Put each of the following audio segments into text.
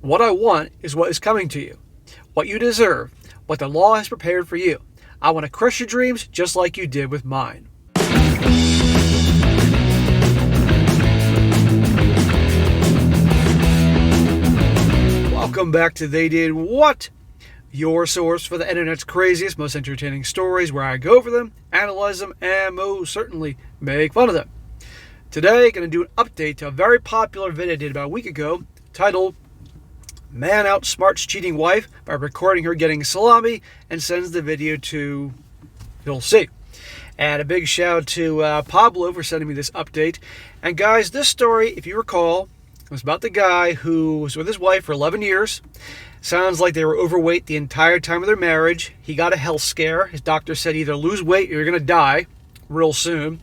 What I want is what is coming to you, what you deserve, what the law has prepared for you. I want to crush your dreams just like you did with mine. Welcome back to They Did What? Your source for the internet's craziest, most entertaining stories, where I go over them, analyze them, and most certainly make fun of them. Today, I'm going to do an update to a very popular video I did about a week ago titled Man Outsmarts Cheating Wife by recording her getting salami and sends the video to, you'll see. And a big shout out to Pablo for sending me this update. And guys, this story, if you recall, was about the guy who was with his wife for 11 years. Sounds like they were overweight the entire time of their marriage. He got a health scare. His doctor said either lose weight or you're going to die real soon.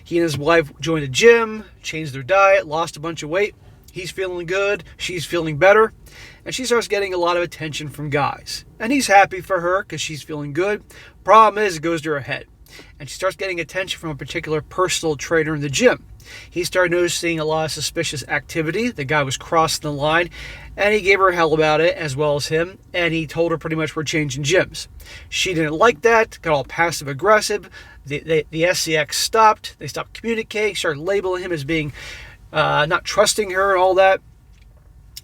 He and his wife joined a gym, changed their diet, lost a bunch of weight. He's feeling good. She's feeling better. And she starts getting a lot of attention from guys. And he's happy for her because she's feeling good. Problem is, it goes to her head. And she starts getting attention from a particular personal trainer in the gym. He started noticing a lot of suspicious activity. The guy was crossing the line. And he gave her hell about it, as well as him. And he told her pretty much we're changing gyms. She didn't like that. Got all passive aggressive. The SCX stopped. They stopped communicating. Started labeling him as being not trusting her and all that.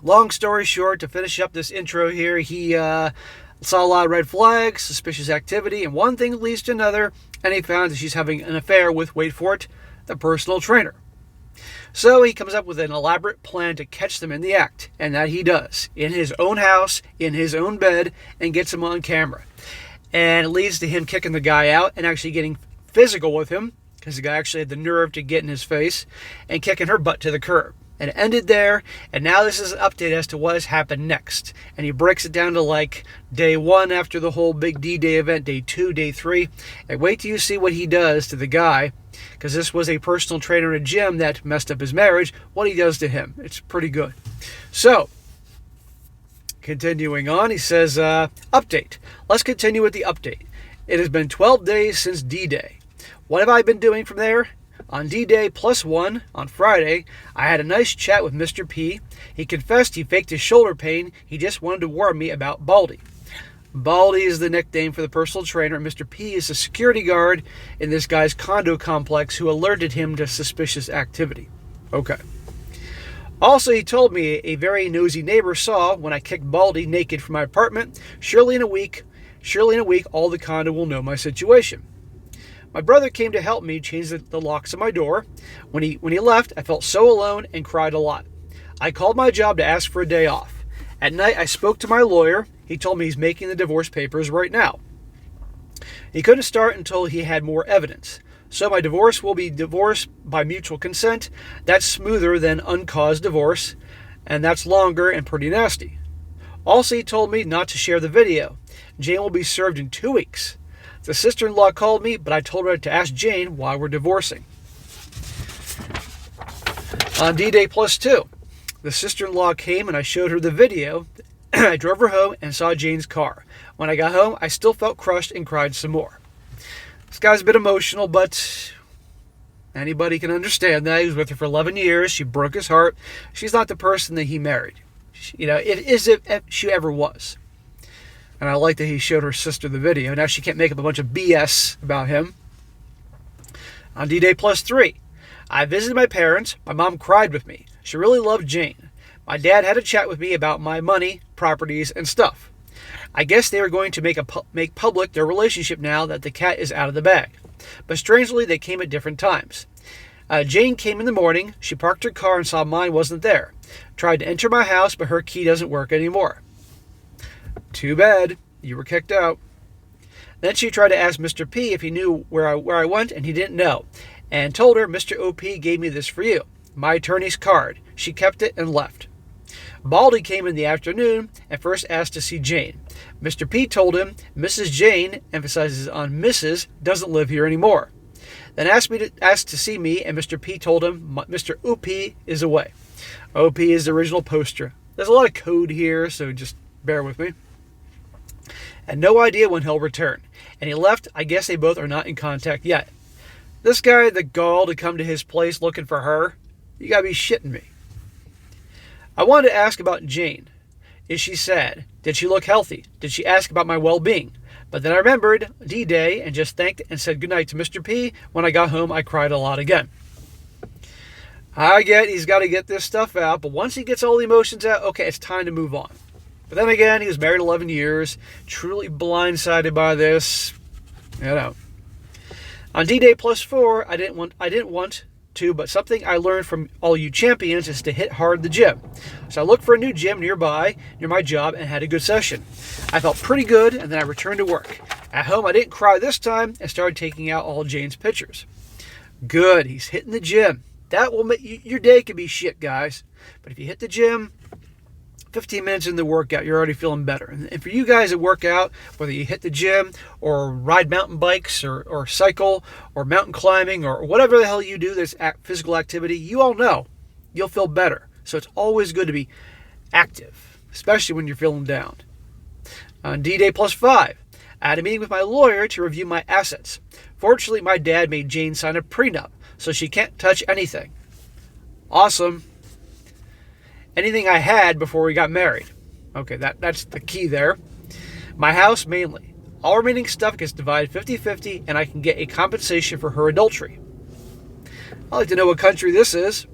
Long story short, to finish up this intro here, he saw a lot of red flags, suspicious activity, and one thing leads to another, and he found that she's having an affair with, wait for it, the personal trainer. So he comes up with an elaborate plan to catch them in the act, and that he does, in his own house, in his own bed, and gets him on camera. And it leads to him kicking the guy out and actually getting physical with him, because the guy actually had the nerve to get in his face, and kicking her butt to the curb. And it ended there, and now this is an update as to what has happened next. And he breaks it down to like day 1 after the whole big D-Day event, day 2, day 3. And wait till you see what he does to the guy, because this was a personal trainer in a gym that messed up his marriage, what he does to him. It's pretty good. So, continuing on, he says, update. Let's continue with the update. It has been 12 days since D-Day. What have I been doing from there? On D-Day +1, on Friday, I had a nice chat with Mr. P. He confessed he faked his shoulder pain. He just wanted to warn me about Baldy. Baldy is the nickname for the personal trainer. Mr. P is a security guard in this guy's condo complex who alerted him to suspicious activity. Okay. Also, he told me a very nosy neighbor saw when I kicked Baldy naked from my apartment. Surely in a week, all the condo will know my situation. My brother came to help me change the locks of my door. When he left, I felt so alone and cried a lot. I called my job to ask for a day off. At night, I spoke to my lawyer. He told me he's making the divorce papers right now. He couldn't start until he had more evidence. So my divorce will be divorce by mutual consent. That's smoother than uncaused divorce, and that's longer and pretty nasty. Also, he told me not to share the video. Jane will be served in 2 weeks. The sister-in-law called me, but I told her to ask Jane why we're divorcing. On D-Day +2, the sister-in-law came and I showed her the video. I drove her home and saw Jane's car. When I got home, I still felt crushed and cried some more. This guy's a bit emotional, but anybody can understand that. He was with her for 11 years. She broke his heart. She's not the person that he married. If she ever was. And I like that he showed her sister the video. Now she can't make up a bunch of BS about him. On D-Day +3, I visited my parents. My mom cried with me. She really loved Jane. My dad had a chat with me about my money, properties, and stuff. I guess they are going to make public their relationship now that the cat is out of the bag. But strangely, they came at different times. Jane came in the morning. She parked her car and saw mine wasn't there. Tried to enter my house, but her key doesn't work anymore. Too bad. You were kicked out. Then she tried to ask Mr. P if he knew where I went, and he didn't know. And told her, Mr. OP gave me this for you. My attorney's card. She kept it and left. Baldy came in the afternoon and first asked to see Jane. Mr. P told him Mrs. Jane, emphasizes on Mrs., doesn't live here anymore. Then asked to see me, and Mr. P told him Mr. OP is away. OP is the original poster. There's a lot of code here, so just bear with me. And no idea when he'll return. And he left. I guess they both are not in contact yet. This guy had the gall to come to his place looking for her. You gotta be shitting me. I wanted to ask about Jane. Is she sad? Did she look healthy? Did she ask about my well-being? But then I remembered D-Day and just thanked and said goodnight to Mr. P. When I got home, I cried a lot again. I get he's got to get this stuff out, but once he gets all the emotions out, okay, it's time to move on. But then again, he was married 11 years, truly blindsided by this. On D-Day +4, I didn't want to, but something I learned from all you champions is to hit hard the gym. So I looked for a new gym near my job, and had a good session. I felt pretty good, and then I returned to work. At home, I didn't cry this time and started taking out all Jane's pictures. Good, he's hitting the gym. That will make your day could be shit, guys. But if you hit the gym, 15 minutes in the workout, you're already feeling better. And for you guys that work out, whether you hit the gym or ride mountain bikes or cycle or mountain climbing or whatever the hell you do that's physical activity, you all know you'll feel better. So it's always good to be active, especially when you're feeling down. On D-Day +5, I had a meeting with my lawyer to review my assets. Fortunately, my dad made Jane sign a prenup, so she can't touch anything. Awesome. Anything I had before we got married. Okay, that's the key there. My house mainly. All remaining stuff gets divided 50-50, and I can get a compensation for her adultery. I'd like to know what country this is.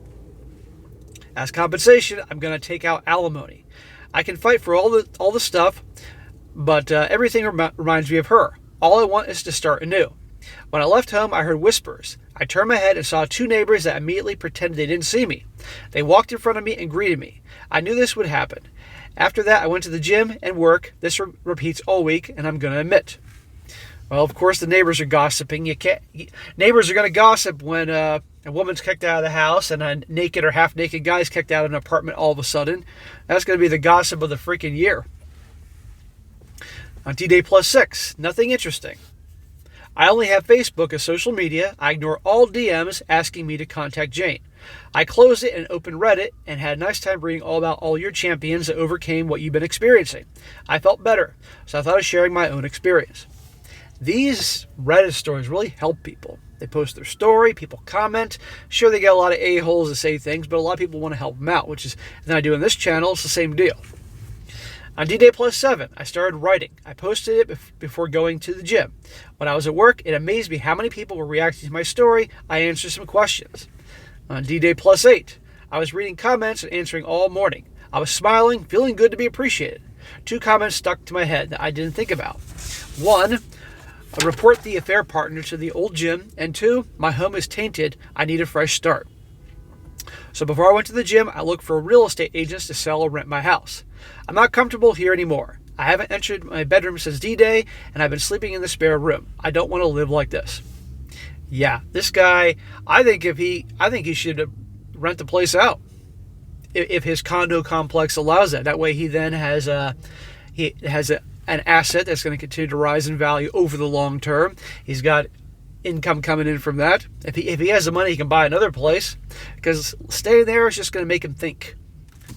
As compensation, I'm going to take out alimony. I can fight for all the stuff, but everything reminds me of her. All I want is to start anew. When I left home, I heard whispers. I turned my head and saw two neighbors that immediately pretended they didn't see me. They walked in front of me and greeted me. I knew this would happen. After that, I went to the gym and work. This repeats all week, and I'm going to admit. Well, of course, the neighbors are gossiping. Neighbors are going to gossip when a woman's kicked out of the house and a naked or half-naked guy's kicked out of an apartment all of a sudden. That's going to be the gossip of the freaking year. On D-Day +6, nothing interesting. I only have Facebook as social media. I ignore all DMs asking me to contact Jane. I closed it and opened Reddit and had a nice time reading all about all your champions that overcame what you've been experiencing. I felt better, so I thought of sharing my own experience. These Reddit stories really help people. They post their story, people comment. Sure, they get a lot of a-holes that say things, but a lot of people want to help them out, which is, and I do on this channel, it's the same deal. On D-Day +7, I started writing. I posted it before going to the gym. When I was at work, it amazed me how many people were reacting to my story. I answered some questions. On D-Day +8, I was reading comments and answering all morning. I was smiling, feeling good to be appreciated. 2 comments stuck to my head that I didn't think about. 1, report the affair partner to the old gym. And 2, my home is tainted. I need a fresh start. So before I went to the gym, I looked for real estate agents to sell or rent my house. I'm not comfortable here anymore. I haven't entered my bedroom since D-Day, and I've been sleeping in the spare room. I don't want to live like this. Yeah, this guy, I think he should rent the place out. If his condo complex allows that. That way he then has an asset that's going to continue to rise in value over the long term. He's got income coming in from that. If he has the money, he can buy another place, because staying there is just going to make him think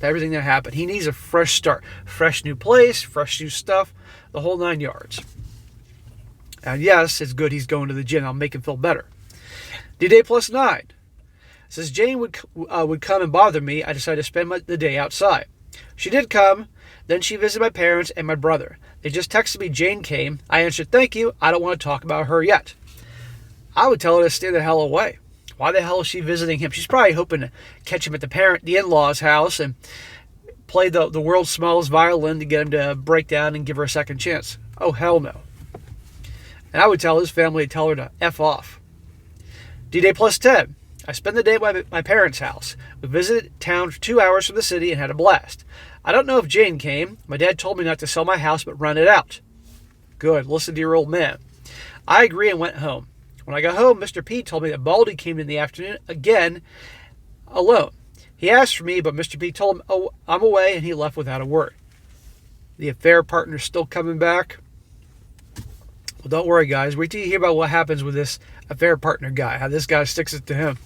everything that happened. He needs a fresh start, fresh new place, fresh new stuff, the whole 9 yards. And yes, it's good he's going to the gym. I'll make him feel better. D-Day +9. Since Jane would come and bother me, I decided to spend the day outside. She did come. Then she visited my parents and my brother. They just texted me Jane came. I answered, thank you. I don't want to talk about her yet. I would tell her to stay the hell away. Why the hell is she visiting him? She's probably hoping to catch him at the in-laws' house and play the world's smallest violin to get him to break down and give her a second chance. Oh, hell no. And I would tell his family to tell her to F off. D-Day +10. I spent the day at my parents' house. We visited town for 2 hours from the city and had a blast. I don't know if Jane came. My dad told me not to sell my house but rent it out. Good. Listen to your old man. I agree and went home. When I got home, Mr. P told me that Baldy came in the afternoon again alone. He asked for me, but Mr. P told him, oh, I'm away, and he left without a word. The affair partner's still coming back. Well, don't worry, guys. Wait till you hear about what happens with this affair partner guy, how this guy sticks it to him.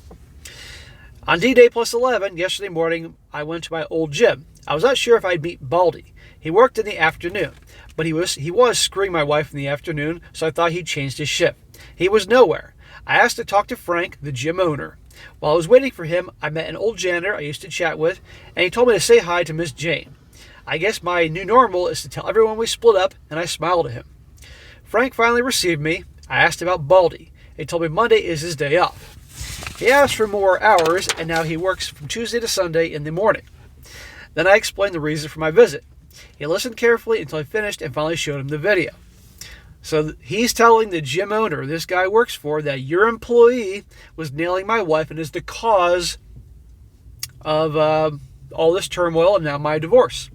On D-Day +11, yesterday morning, I went to my old gym. I was not sure if I'd meet Baldy. He worked in the afternoon, but he was screwing my wife in the afternoon, so I thought he'd changed his shift. He was nowhere. I asked to talk to Frank, the gym owner. While I was waiting for him, I met an old janitor I used to chat with, and he told me to say hi to Miss Jane. I guess my new normal is to tell everyone we split up, and I smiled at him. Frank finally received me. I asked about Baldy. He told me Monday is his day off. He asked for more hours, and now he works from Tuesday to Sunday in the morning. Then I explained the reason for my visit. He listened carefully until I finished and finally showed him the video. So he's telling the gym owner this guy works for that your employee was nailing my wife and is the cause of all this turmoil and now my divorce.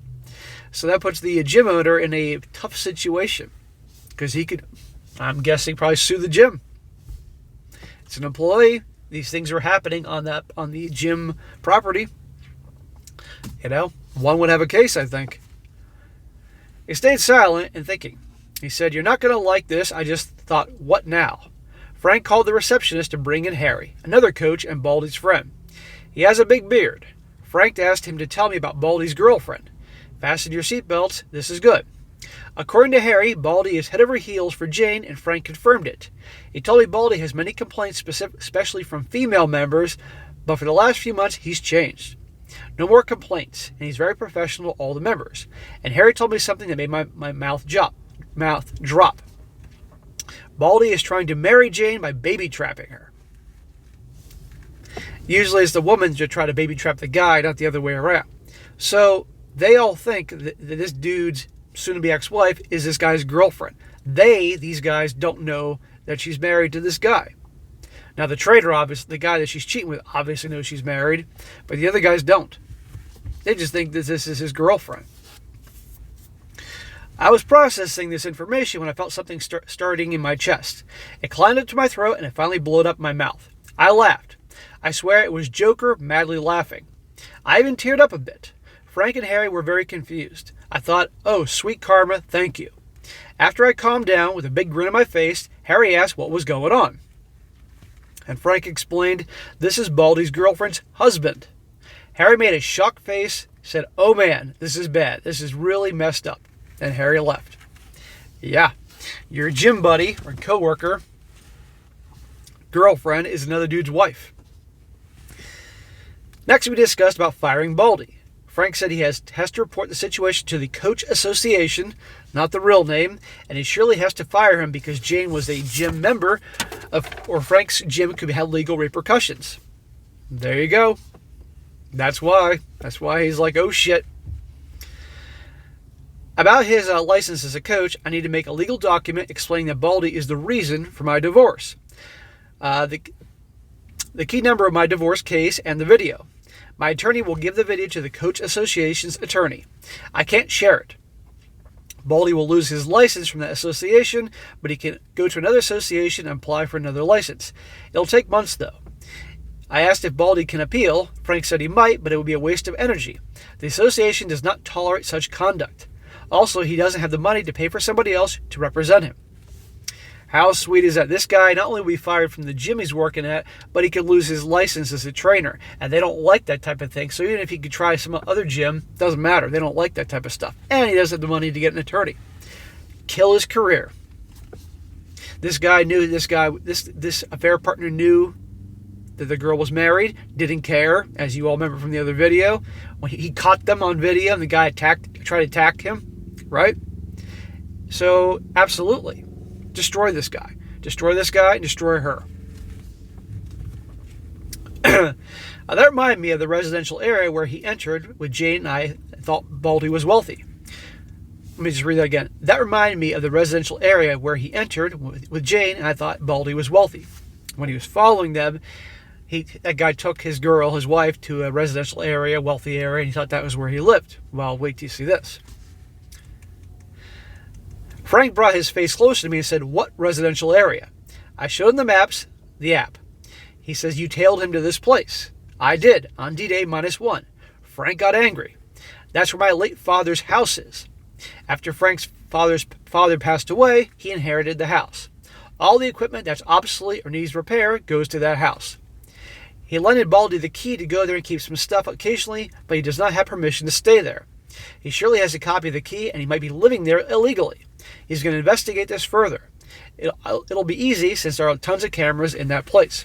So that puts the gym owner in a tough situation because he could, I'm guessing, probably sue the gym. It's an employee. These things are happening on the gym property. You know, one would have a case, I think. He stayed silent and thinking. He said, "You're not going to like this." I just thought, what now? Frank called the receptionist to bring in Harry, another coach and Baldy's friend. He has a big beard. Frank asked him to tell me about Baldy's girlfriend. Fasten your seatbelts. This is good. According to Harry, Baldy is head over heels for Jane, and Frank confirmed it. He told me Baldy has many complaints, especially from female members, but for the last few months, he's changed. No more complaints, and he's very professional to all the members. And Harry told me something that made my mouth drop. Baldy is trying to marry Jane by baby trapping her. Usually it's the woman to try to baby trap the guy, not the other way around. So they all think that this dude's soon-to-be ex-wife is this guy's girlfriend. These guys don't know that she's married to this guy. Now the traitor, obviously, the guy that she's cheating with, obviously knows she's married, but the other guys don't. They just think that this is his girlfriend. I was processing this information when I felt something starting in my chest. It climbed up to my throat and it finally blew up my mouth. I laughed. I swear it was Joker madly laughing. I even teared up a bit. Frank and Harry were very confused. I thought, oh, sweet karma, thank you. After I calmed down with a big grin on my face, Harry asked what was going on. And Frank explained, this is Baldy's girlfriend's husband. Harry made a shocked face, said, oh man, this is bad. This is really messed up. And Harry left. Yeah, your gym buddy or coworker, girlfriend, is another dude's wife. Next, we discussed about firing Baldy. Frank said he has to report the situation to the Coach Association, not the real name, and he surely has to fire him because Jane was a gym member, or Frank's gym could have legal repercussions. There you go. That's why. That's why he's like, oh shit. About his license as a coach, I need to make a legal document explaining that Baldy is the reason for my divorce. The key number of my divorce case and the video. My attorney will give the video to the Coach Association's attorney. I can't share it. Baldy will lose his license from that association, but he can go to another association and apply for another license. It'll take months, though. I asked if Baldy can appeal. Frank said he might, but it would be a waste of energy. The association does not tolerate such conduct. Also, he doesn't have the money to pay for somebody else to represent him. How sweet is that? This guy not only will be fired from the gym he's working at, but he could lose his license as a trainer. And they don't like that type of thing. So even if he could try some other gym, doesn't matter. They don't like that type of stuff. And he doesn't have the money to get an attorney. Kill his career. This affair partner knew that the girl was married, didn't care, as you all remember from the other video. When he caught them on video and the guy tried to attack him, right? So, absolutely. Destroy this guy. Destroy this guy and destroy her. That reminded me of the residential area where he entered with Jane and I thought Baldy was wealthy. Let me just read that again. That reminded me of the residential area where he entered with Jane and I thought Baldy was wealthy. When he was following them, that guy took his wife, to a residential area, wealthy area, and he thought that was where he lived. Well, wait till you see this. Frank brought his face closer to me and said, what residential area? I showed him the maps, the app. He says, you tailed him to this place. I did, on D-Day -1. Frank got angry. That's where my late father's house is. After Frank's father passed away, he inherited the house. All the equipment that's obsolete or needs repair goes to that house. He lended Baldy the key to go there and keep some stuff occasionally, but he does not have permission to stay there. He surely has a copy of the key, and he might be living there illegally. He's going to investigate this further. It'll be easy since there are tons of cameras in that place.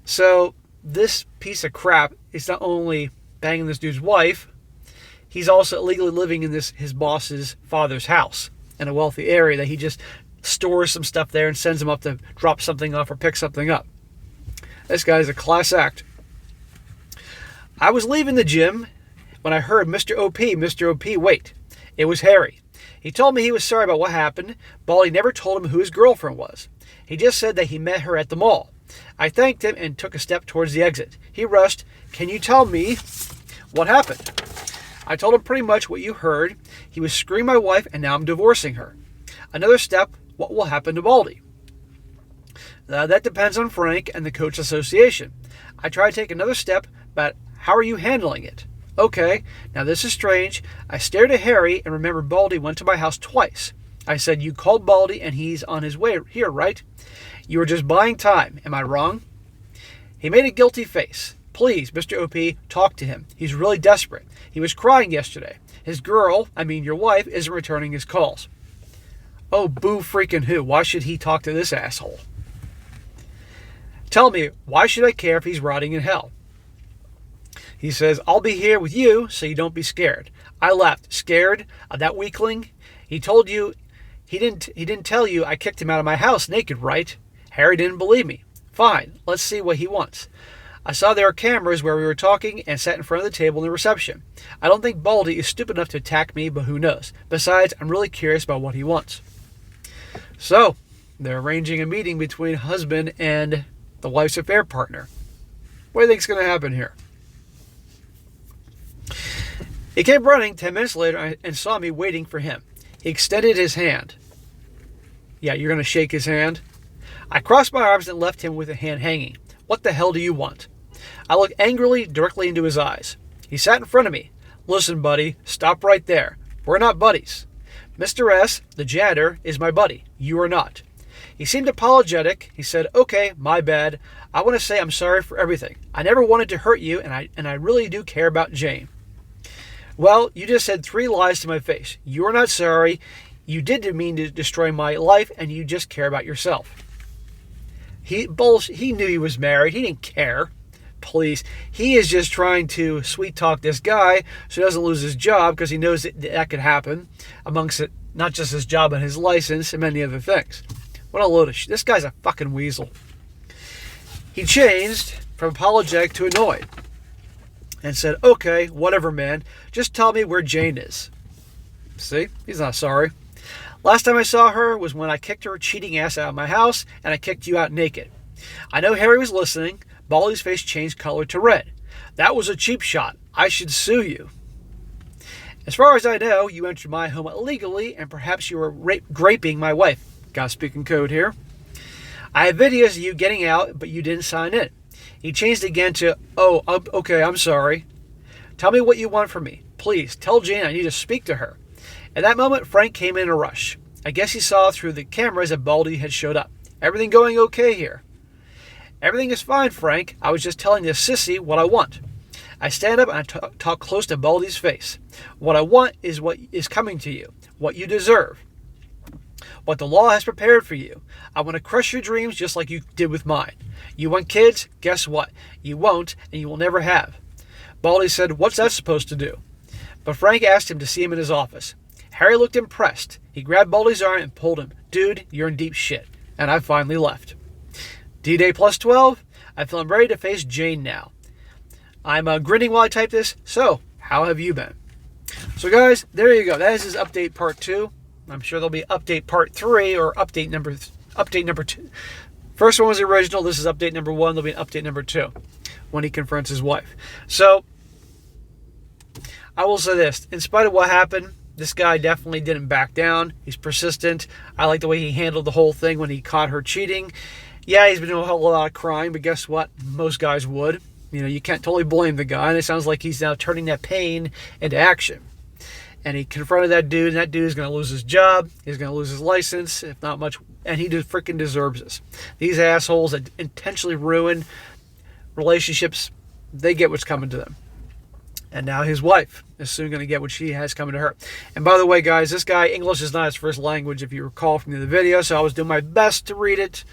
So this piece of crap is not only banging this dude's wife, he's also illegally living in his boss's father's house in a wealthy area that he just stores some stuff there and sends him up to drop something off or pick something up. This guy's a class act. I was leaving the gym when I heard Mr. OP, wait. It was Harry. He told me he was sorry about what happened. Baldy never told him who his girlfriend was. He just said that he met her at the mall. I thanked him and took a step towards the exit. He rushed, "Can you tell me what happened?" I told him pretty much what you heard. He was screwing my wife and now I'm divorcing her. Another step, what will happen to Baldy? That depends on Frank and the Coach Association. I tried to take another step, but how are you handling it? Okay, now this is strange. I stared at Harry and remembered Baldy went to my house twice. I said, you called Baldy and he's on his way here, right? You were just buying time. Am I wrong? He made a guilty face. Please, Mr. OP, talk to him. He's really desperate. He was crying yesterday. His girl, your wife, isn't returning his calls. Oh, boo freaking who? Why should he talk to this asshole? Tell me, why should I care if he's rotting in hell? He says, I'll be here with you so you don't be scared. I laughed. Scared? That weakling? He told you, he didn't tell you I kicked him out of my house naked, right? Harry didn't believe me. Fine, let's see what he wants. I saw there were cameras where we were talking and sat in front of the table in the reception. I don't think Baldy is stupid enough to attack me, but who knows? Besides, I'm really curious about what he wants. So, they're arranging a meeting between husband and the wife's affair partner. What do you think is going to happen here? He came running 10 minutes later and saw me waiting for him. He extended his hand. Yeah, you're going to shake his hand? I crossed my arms and left him with a hand hanging. What the hell do you want? I looked angrily directly into his eyes. He sat in front of me. Listen, buddy, stop right there. We're not buddies. Mr. S., the janitor, is my buddy. You are not. He seemed apologetic. He said, okay, my bad. I want to say I'm sorry for everything. I never wanted to hurt you, and I really do care about Jane. Well, you just said 3 lies to my face. You are not sorry. You did mean to destroy my life, and you just care about yourself. He knew he was married. He didn't care. Please. He is just trying to sweet talk this guy so he doesn't lose his job because he knows that could happen amongst it, not just his job and his license and many other things. What a load of shit. This guy's a fucking weasel. He changed from apologetic to annoyed and said, okay, whatever, man. Just tell me where Jane is. See? He's not sorry. Last time I saw her was when I kicked her cheating ass out of my house and I kicked you out naked. I know Harry was listening. Baldy's face changed color to red. That was a cheap shot. I should sue you. As far as I know, you entered my home illegally and perhaps you were graping my wife. Got speaking code here. I have videos of you getting out, but you didn't sign in. He changed again to, oh, okay, I'm sorry. Tell me what you want from me. Please, tell Jane I need to speak to her. At that moment, Frank came in a rush. I guess he saw through the cameras that Baldy had showed up. Everything going okay here? Everything is fine, Frank. I was just telling this sissy what I want. I stand up and I talk close to Baldy's face. What I want is what is coming to you, what you deserve, what the law has prepared for you. I want to crush your dreams just like you did with mine. You want kids? Guess what? You won't, and you will never have. Baldy said, what's that supposed to do? But Frank asked him to see him in his office. Harry looked impressed. He grabbed Baldy's arm and pulled him. Dude, you're in deep shit. And I finally left. D-Day plus 12. I feel I'm ready to face Jane now. I'm grinning while I type this. So, how have you been? So guys, there you go. That is his update part 2. I'm sure there'll be update part 3 or update number 2. First one was the original. This is update number 1. There'll be an update number 2 when he confronts his wife. So, I will say this. In spite of what happened, this guy definitely didn't back down. He's persistent. I like the way he handled the whole thing when he caught her cheating. Yeah, he's been doing a whole lot of crying, but guess what? Most guys would. You can't totally blame the guy, and it sounds like he's now turning that pain into action. And he confronted that dude, and that dude is going to lose his job. He's going to lose his license, if not much, and he freaking deserves this. These assholes that intentionally ruin relationships, they get what's coming to them. And now his wife is soon going to get what she has coming to her. And by the way, guys, this guy, English is not his first language, if you recall from the other video, so I was doing my best to read it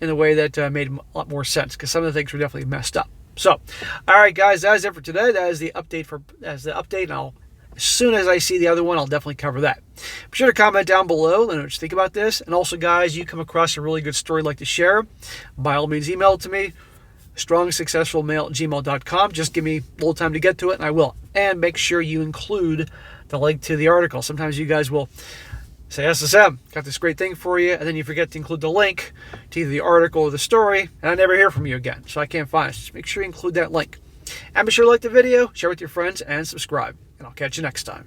in a way that made a lot more sense, because some of the things were definitely messed up. So, all right, guys, that is it for today. That is the update and I'll As soon as I see the other one, I'll definitely cover that. Be sure to comment down below. Let me know what you think about this. And also, guys, you come across a really good story you'd like to share, by all means, email it to me, strongsuccessfulmale@gmail.com. Just give me a little time to get to it, and I will. And make sure you include the link to the article. Sometimes you guys will say, SSM, got this great thing for you, and then you forget to include the link to either the article or the story, and I never hear from you again, so I can't find it. Just make sure you include that link. And be sure to like the video, share with your friends, and subscribe. And I'll catch you next time.